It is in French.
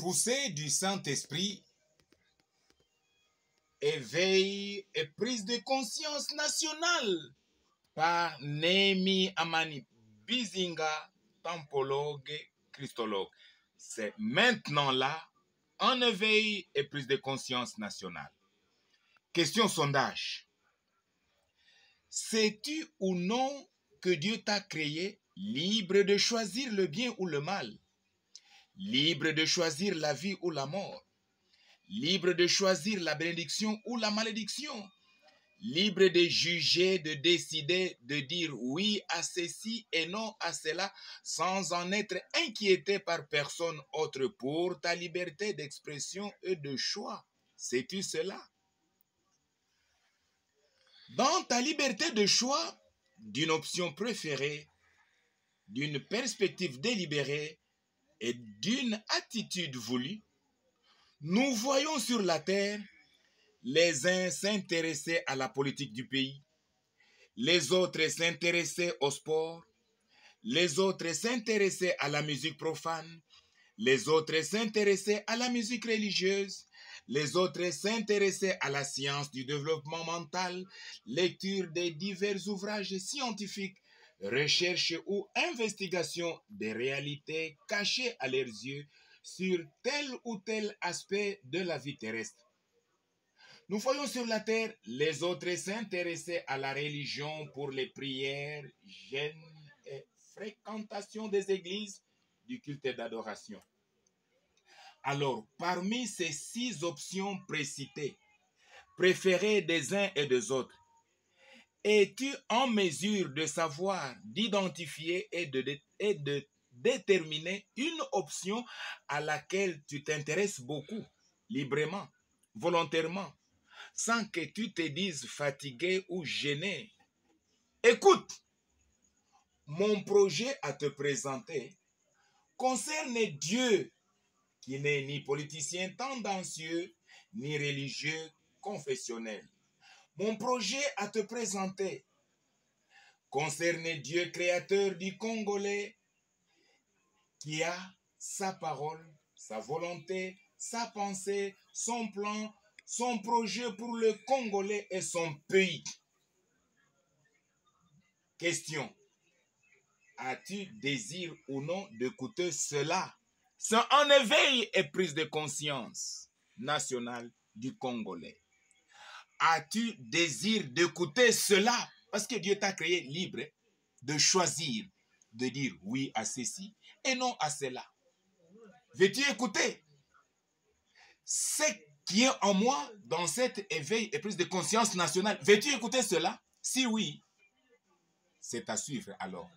poussée du Saint-Esprit, éveil et prise de conscience nationale par Néhémie Amani Bizinga, tampologue, christologue. C'est maintenant là un éveil et prise de conscience nationale. Question sondage. Sais-tu ou non que Dieu t'a créé libre de choisir le bien ou le mal, libre de choisir la vie ou la mort, libre de choisir la bénédiction ou la malédiction, libre de juger, de décider, de dire oui à ceci et non à cela, sans en être inquiété par personne autre pour ta liberté d'expression et de choix. Sais-tu cela? Dans ta liberté de choix, d'une option préférée, d'une perspective délibérée et d'une attitude voulue, nous voyons sur la terre les uns s'intéresser à la politique du pays, les autres s'intéresser au sport, les autres s'intéresser à la musique profane, les autres s'intéresser à la musique religieuse, les autres s'intéresser à la science du développement mental, lecture des divers ouvrages scientifiques, recherche ou investigation des réalités cachées à leurs yeux sur tel ou tel aspect de la vie terrestre. Nous voyons sur la terre les autres s'intéresser à la religion pour les prières, jeûnes et fréquentation des églises, du culte d'adoration. Alors, parmi ces 6 options précitées, préférées des uns et des autres, es-tu en mesure de savoir, d'identifier et de déterminer une option à laquelle tu t'intéresses beaucoup, librement, volontairement, sans que tu te dises fatigué ou gêné? Écoute, mon projet à te présenter concerne Dieu, qui n'est ni politicien tendancieux, ni religieux confessionnel. Mon projet à te présenter concerne Dieu créateur du Congolais, qui a sa parole, sa volonté, sa pensée, son plan, son projet pour le Congolais et son pays. Question. As-tu désir ou non d'écouter cela? C'est un éveil et prise de conscience nationale du Congolais. As-tu désir d'écouter cela? Parce que Dieu t'a créé libre de choisir, de dire oui à ceci et non à cela. Veux-tu écouter ce qui est en moi dans cet éveil et prise de conscience nationale? Veux-tu écouter cela? Si oui, c'est à suivre alors.